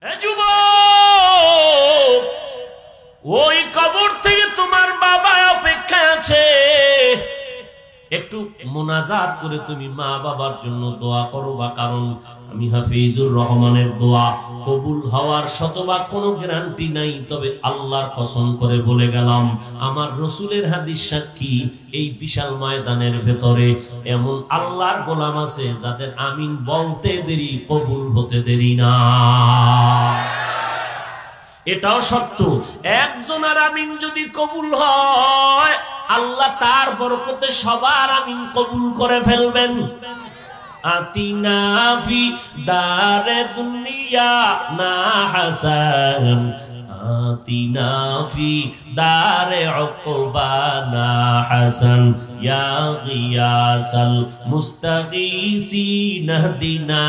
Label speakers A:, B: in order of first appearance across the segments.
A: যুবক, ওই কবর থেকে তোমার বাবা অপেক্ষায় আছে। একটু মুনাজাত করে তুমি মা বাবার জন্য দোয়া করবা, কারণ আমি হাফিজুর রহমানের দোয়া কবুল হওয়ার শতভাগ কোনো গ্যারান্টি নাই, তবে আল্লাহর কসম করে বলে গেলাম, আমার রসুলের হাদিস সাক্ষী, এই বিশাল ময়দানের ভেতরে এমন আল্লাহর গোলাম আছে যাদের আমিন বলতে দেরি, কবুল হতে দেরি না। এটাও সত্য, একজনের আমিন যদি কবুল হয় আল্লাহ তার বরকতে সবার আমিন কবুল করে ফেলবেন। আতিনা ফি দারে দুনিয়া না হাসান, আতিনা ফি দারে উকবানা হাসান, ইয়া গিয়াসাল মুস্তাগীসিন ইহদিনা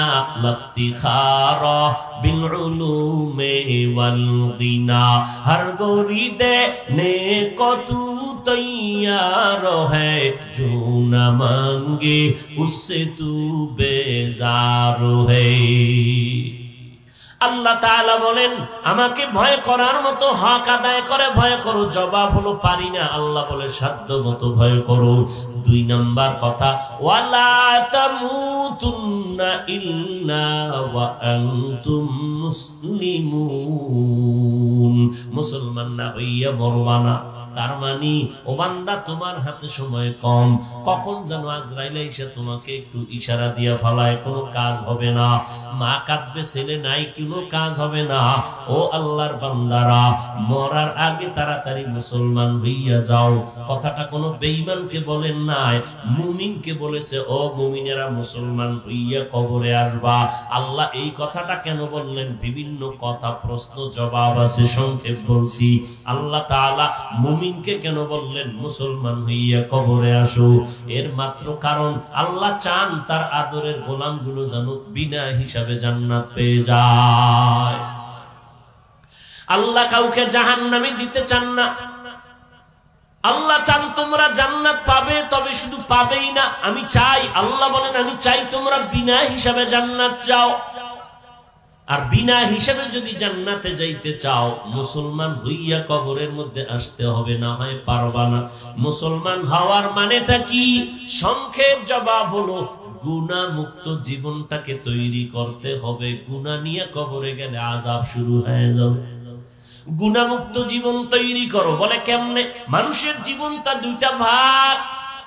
A: লাফতিখারা বিল উলুমি ওয়াল গিনা। হর গোরি দেনে কো তু তৈয়ার হ্যায়, जो न मांगे उससे तू बेजार है। আল্লাহ তাআলা বলেন, আমাকে ভয় করার মতো হক আদায় করে ভয় করো। জবাব হলো পারি না। আল্লাহ বলে সাধ্য মতো ভয় করো। 2 নাম্বার কথা, ওয়ালা তামুতুন্না ইল্লা ওয়া আনতুম মুসলিমুন। মুসলমান না হইয়া মরবা না। তার মানে ও বান্দা, তোমার হাতে সময় কম, কখন যেন আজরাইল এসে তোমাকে একটু ইশারা দিয়া ফালায়, কোনো কাজ হবে না। মা কাঁদবে, ছেলে নাই, কোনো কাজ হবে না। ও আল্লাহর বান্দারা, মরার আগে তাড়াতাড়ি মুসলমান হইয়া যাও। কথাটা কোনো বেঈমানকে বলেন নাই, মুমিনকে বলেছে। ও মুমিনেরা, মুসলমান হইয়া কবরে আসবা। আল্লাহ এই কথাটা কেন বললেন? বিভিন্ন কথা, প্রশ্ন জবাব আছে, সংক্ষেপ বলছি। আল্লাহ তাআলা মুমিনকে কেন বললেন মুসলমান হইয়া কবরে আসো? এর মাত্র কারণ, আল্লাহ চান তার আদরের গোলামগুলো যেন বিনা হিসাবে জান্নাত পেয়ে যায়। আল্লাহ কাউকে জাহান্নামে দিতে চান না। আল্লাহ চান তোমরা জান্নাত পাবে, তবে শুধু পাবেই না, আমি চাই, আল্লাহ বলেন আমি চাই তোমরা বিনা হিসাবে জান্নাত যাও। আর বিনা হিসাবে যদি জান্নাতে যাইতে চাও, মুসলমান হইয়া কবরের মধ্যে আসতে হবে, না হয় পারবা না। মুসলমান হওয়ার মানেটা কি? সংক্ষেপ জবাব হলো, গুনাহ মুক্ত জীবনটাকে তৈরি করতে হবে। গুনাহ নিয়ে কবরে গেলে আযাব শুরু হয়ে যাবে। গুনাহ মুক্ত জীবন তৈরি করো। বলে কেমনে? মানুষের জীবনটা 2টা ভাগ,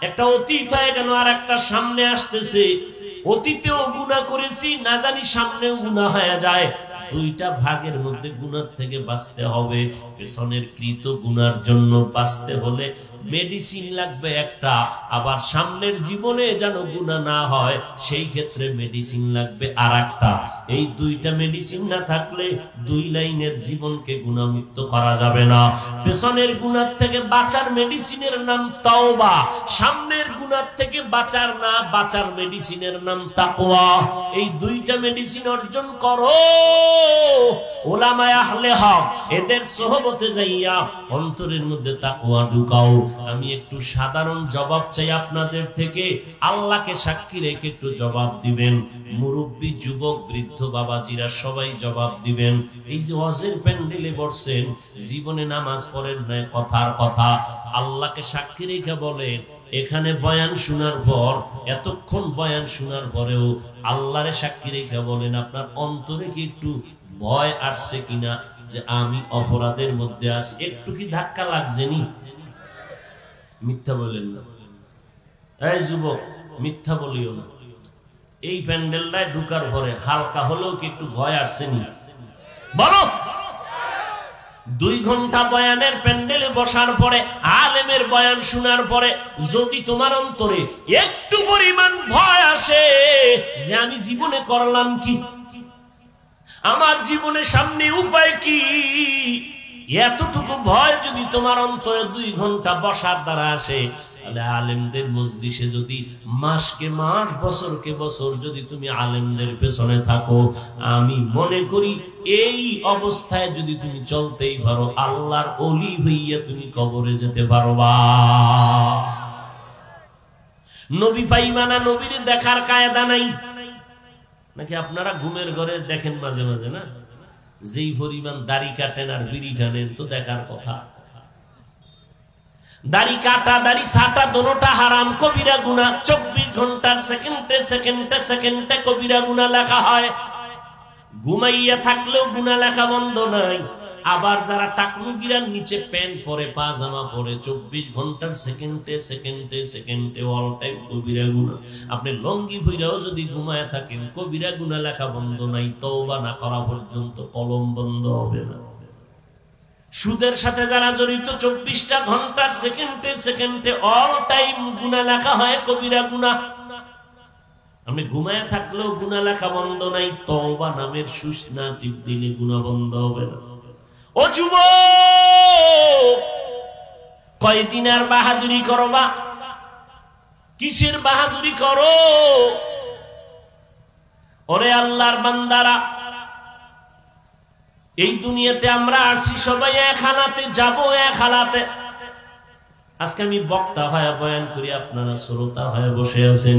A: একটা অতীত হয়ে গেল আর একটা সামনে আসতেছে। অতীতেও গুনাহ করেছি, না জানি সামনেও গুনাহ হয়ে যায়। 2টা ভাগের মধ্যে গুনাহ থেকে বাঁচতে হবে। পেছনের কৃত গুনার জন্য বাঁচতে হলে মেডিসিন লাগবে একটা, আবার সামনের জীবনে যেন গুনাহ না হয় সেই ক্ষেত্রে মেডিসিন লাগবে আরেকটা। এই 2টা মেডিসিন না থাকলে 2 লাইনের জীবনকে গুনাহমুক্ত করা যাবে না। পেছনের গুনাহ থেকে বাঁচার মেডিসিনের নাম তাওবা, সামনের গুনাহ থেকে বাঁচার না বাঁচার মেডিসিনের নাম তাকওয়া। এই 2টা মেডিসিন অর্জন করো। উলামায়ে আহলে হক, এদের সোহবতে যাইয়া অন্তরের মধ্যে তাকওয়া ঢুকাও। আমি একটু সাধারণ জবাব চাই আপনাদের থেকে, আল্লাহকে সাক্ষী রেখে একটু জবাব দিবেন। মুরব্বী, যুবক, বৃদ্ধ, বাবাজিরা সবাই জবাব দিবেন। এই যে ওয়াজের প্যান্ডেলে বসছেন, জীবনে নামাজ পড়েন না, কথার কথা, আল্লাহকে সাক্ষী রেখে বলেন, এখানে বয়ান শোনার পর, এতক্ষণ বয়ান শোনার পরেও আল্লাহরে সাক্ষী রেখে বলেন, আপনার অন্তরে কি একটু ভয় আসছে কিনা যে আমি অপরাধের মধ্যে আছি? একটু কি ধাক্কা লাগছে নি? মিথ্যা বলেন না। এই যুবক, মিথ্যা বলিও না। এই প্যান্ডেলটায় ঢুকার পরে হালকা হলেও কি একটু ভয় আসছে নি? বলো। 2 ঘন্টা বয়ানের প্যান্ডেলে বসার পরে, আলেমের বয়ান শোনার পরে যদি তোমার অন্তরে একটু পরিমাণ ভয় আসে যে আমি জীবনে করলাম কি, আমার জীবনের সামনে উপায় কি, এতটুকু ভয় যদি তোমার অন্তরে 2 ঘন্টা বসার দ্বারা আসে, তাহলে আলেমদের মজলিসে যদি মাসকে মাস, বছরকে বছর যদি তুমি আলেমদের পেছনে থাকো, আমি মনে করি এই অবস্থায় যদি তুমি চলতেই পারো, আল্লাহর ওলি হইয়া তুমি কবরে যেতে পারবা। নবী পাইবা না, নবীর দেখার কায়দা নাই। নাকি আপনারা ঘুমের ঘরে দেখেন মাঝে মাঝে? না, যেই পরিমাণ দাড়ি কাটেন আর বিড়ি টানেন তো দেখার কথা। দাড়ি কাটা দাড়ি ছাটা দোনোটা হারাম, কবিরা গুনাহ। 24 ঘন্টার সেকেন্ডে সেকেন্ডে সেকেন্ডে কবিরা গুনাহ লেখা হয়। ঘুমাইয়া থাকলেও গুনাহ লেখা বন্ধ নাই। আবার যারা টাকলু গিরার নিচে প্যান্ট পরে পাজামা পরে 24 ঘন্টার সেকেন্ডে সেকেন্ডে সেকেন্ডে অল টাইম কবিরা গুনাহ। আপনি লঙ্গি ভইরাও যদি ঘুমায় থাকেন কবিরা গুনাহ লেখা বন্ধ নাই, তওবা না করা পর্যন্ত কলম বন্ধ হবে না। সুদের সাথে যারা জড়িত 24টা ঘন্টার সেকেন্ডে সেকেন্ডে অল টাইম গুনাহ লেখা হয়, কবিরা গুনাহ। আপনি ঘুমায় থাকলেও গুনাহ লেখা বন্ধ নাই, তওবা নামের সুস না টিপ দিলে গুনাহ বন্ধ হবে না। ও যুবক, কয়দিন আর বাহাদুরি করবা? কিসের বাহাদুরি করো? ওরে আল্লাহর বান্দারা, এই দুনিয়াতে আমরা আসছি সবাই এক হালাতে, যাব এক হালাতে। আজকে আমি বক্তা হয়ে বয়ান করি, আপনারা শ্রোতা হয়ে বসে আছেন।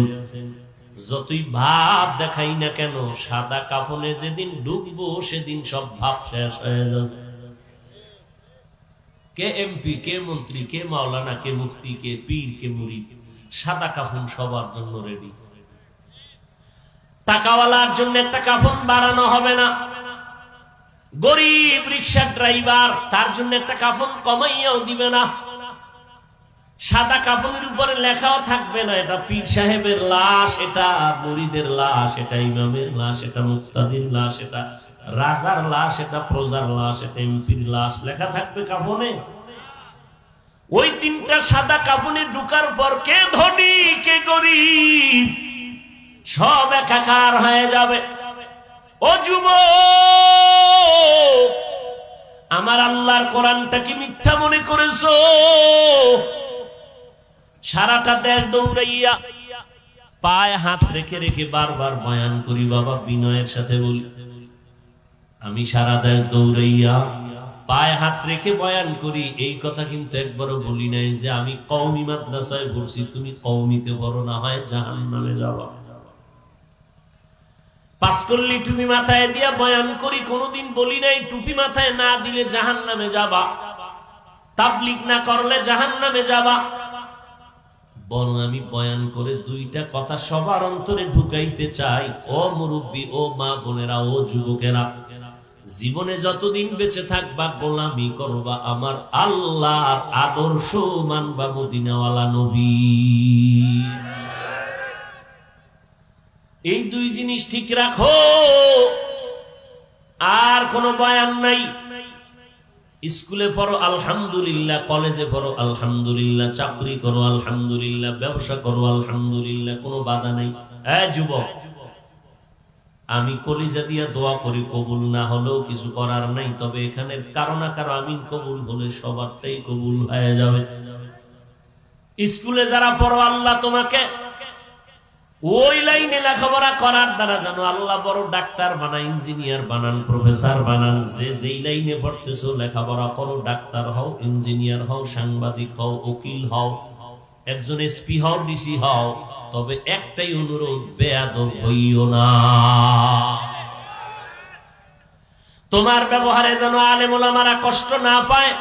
A: যতই ভাব দেখাই না কেন, সাদা কাফনে যেদিন ডুববো সেদিন সব ভাব শেষ হয়ে যাবে। কে এমপি, কে মন্ত্রী, কে মাওলানা, কে মুফতি, কে পীর, কে মুরিদ, সাদা কাফন সবার জন্য রেডি। টাকাওয়ালার জন্য একটা কাফন বানানো হবে না, গরিব রিক্সা ড্রাইভার তার জন্য একটা কাফন কমাইয়াও দিবে না। সাদা কাফনের উপরে লেখাও থাকবে না এটা পীর সাহেবের লাশ, এটা মুরিদের লাশ, এটা ইমামের লাশ, এটা মুক্তাদির লাশ, এটা রাজার লাশ, এটা প্রজার লাশ, এটা এমপির লাশ, লেখা থাকবে কাফনে। ওই তিনটা সাদা কাফনে ঢুকার পর কে ধনী কে গরিব সব একাকার হয়ে যাবে। ও যুবক, আমার আল্লাহর কোরআনটা কি মিথ্যা মনে করেছো? সারাটা দেশ দৌড়াইয়া পায়ে হাত রেখে রেখে বারবার বয়ান করি, বাবা বিনয়ের সাথে বলি, আমি সারা দেশ দৌড়াইয়া পায়ে হাত রেখে বয়ান করি। এই কথা কিন্তু একবারও বলি নাই যে আমি কওমি মাদ্রাসায় পড়ছি, তুমি কওমিতে পড়ো, না হয় জাহান্নামে যাবা। পাস করলি টুপি মাথায় দিয়া বয়ান করি, কোনোদিন বলি নাই টুপি মাথায় না দিলে জাহান্নামে যাবা, তাবলীগ না করলে জাহান্নামে যাবা। বরং আমি বয়ান করে দুইটা কথা সবার অন্তরে ঢুকাইতে চাই। ও মুরব্বী, ও মা বোনেরা, ও যুবকেরা, জীবনে যতদিন বেঁচে থাকবা গোলামি করবা আমার আল্লাহর আদর্শ মানবা, মদিনাওয়ালা নবী। এই দুই জিনিস ঠিক রাখো। আর কোন বয়ান নাই। স্কুলে পড়ো আলহামদুলিল্লাহ, কলেজে পড়ো আলহামদুলিল্লাহ, চাকরি করো আলহামদুলিল্লাহ, ব্যবসা করো আলহামদুলিল্লাহ, কোনো বাধা নাই। যুবক, আমি কলিজা দিয়া দোয়া করি, কবুল না হলেও কিছু করার নাই, তবে এখানে কারো না কারো আমিন কবুল হলে সবারটাই কবুল হয়ে যাবে। স্কুলে যারা পড়ো, আল্লাহ তোমাকে ওই লাইনে লেখাপড়া করার দ্বারা জানো আল্লাহ বড় ডাক্তার বানান, ইঞ্জিনিয়ার বানান, প্রফেসর বানান। যে যেই লাইনে পড়তেছো লেখাপড়া করো, ডাক্তার হও, ইঞ্জিনিয়ার হও, সাংবাদিক হও, উকিল হও, একজন এসপি হও, ডিসি হও, তবে একটাই অনুরোধ, বেয়াদব হইও না। তোমার ব্যবহারে যেন আলেম ওলামারা কষ্ট না পায়,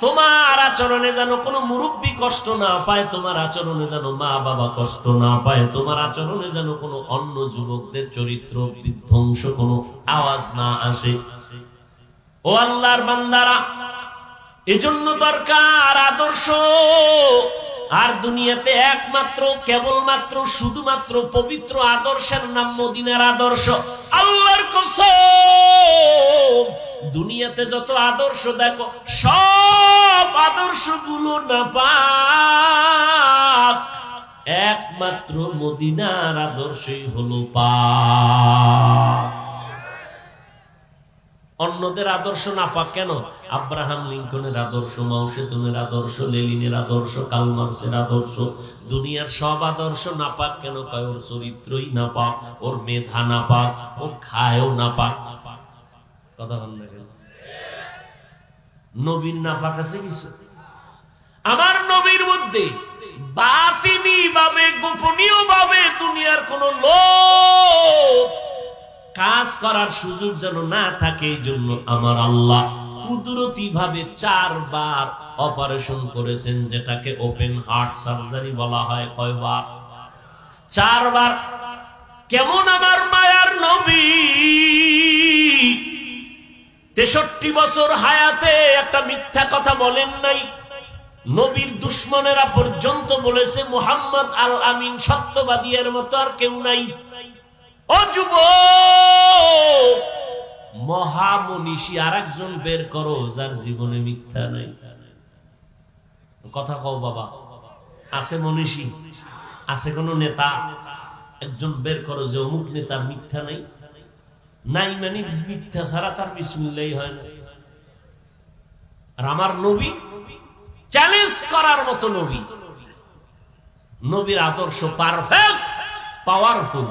A: তোমার আচরণে যেন কোনো মুরব্বী কষ্ট না পায়, তোমার আচরণে যেন মা বাবা কষ্ট না পায়, তোমার আচরণে যেন কোনো অন্য যুবকদের চরিত্র বিধ্বংস কোনো আওয়াজ না আসে। ও আল্লাহর বান্দারা, এজন্য দরকার আদর্শ। আর দুনিয়াতে একমাত্র কেবলমাত্র শুধুমাত্র পবিত্র আদর্শের নাম মদিনার আদর্শ। আল্লাহর কসম, দুনিয়াতে যত আদর্শ দেখো সব আদর্শগুলো নাপাক, একমাত্র মদিনার আদর্শই হলো পাক। অন্যদের আদর্শ নাপাক কেন? আব্রাহাম লিঙ্কনের আদর্শ, মাও সেতুনের আদর্শ, লেনিনের আদর্শ, কার্ল মার্কসের আদর্শ, দুনিয়ার সব আদর্শ নাপাক কেন? কয় ওর চরিত্রই নাপাক, ওর মেধা নাপাক, ও খায়ও নাপাক। কথা বল না কেন? নবীর নাপাক আছে কিছু? আমার নবীর মধ্যে বাতিনি ভাবে, গোপনীয় ভাবে দুনিয়ার কোন লোক কাজ করার সুযোগ যেন না থাকে, এই জন্য আমার আল্লাহ কুদরতি ভাবে 4 বার অপারেশন করেছেন, যেটাকে ওপেন হার্ট সার্জারি বলা হয়। কয়বার? 4 বার। কেমন আমার মায়ার নবী 63 বছর হায়াতে একটা মিথ্যা কথা বলেন নাই। নবীর দুশমনেরা পর্যন্ত বলেছে মুহাম্মদ আল আমিন সত্যবাদী, এর মতো আর কেউ নাই। ও যুবক, মহামনীষী আরেকজন বের করো যার জীবনে মিথ্যা নাই। কথা কও বাবা, আছে মনীষী? আছে কোন নেতা? একজন বের করো যে অমুক নেতার মিথ্যা নাই। নাই মানে মিথ্যা ছাড়া তার বিসমিল্লাহ হয় না। আর আমার নবী চ্যালেঞ্জ করার মতো নবী। নবীর আদর্শ পারফেক্ট, পাওয়ারফুল।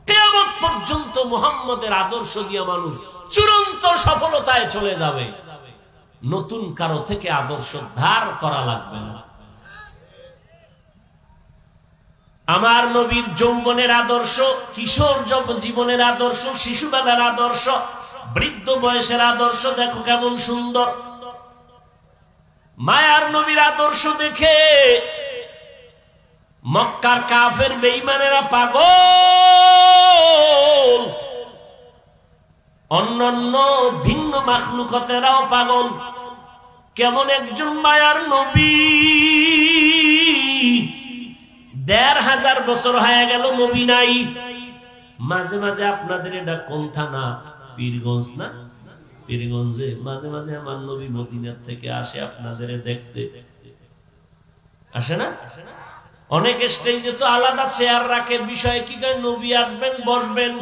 A: কিয়ামত পর্যন্ত মুহাম্মদের আদর্শ দিয়ে মানুষ চূড়ান্ত সফলতায় চলে যাবে। নতুন কারো থেকে আদর্শ ধার করা লাগবে না। আমার নবীর যৌবনের আদর্শ, কিশোর জীবনের আদর্শ, শিশুবেলার আদর্শ, বৃদ্ধ বয়সের আদর্শ দেখো কেমন সুন্দর। মায়ার নবীর আদর্শ দেখে মক্কার কাফের বেঈমানেরা পাগল, অন্যান্য ভিন্ন মাখলুকাতেরাও পাগল। কেমন একজন মায়ার নবী, ১৫০০ বছর হয়ে গেল নবী নাই। মাঝে মাঝে আপনাদের এটা কোন থানা? পীরগঞ্জ না? পীরগঞ্জে মাঝে মাঝে আমার নবী মদিনার থেকে আসে আপনাদের দেখতে, আসে না? অনেক স্টেজে তো আলাদা চেয়ার রাখে, বিষয় কি নবী আসবেন বসবেন,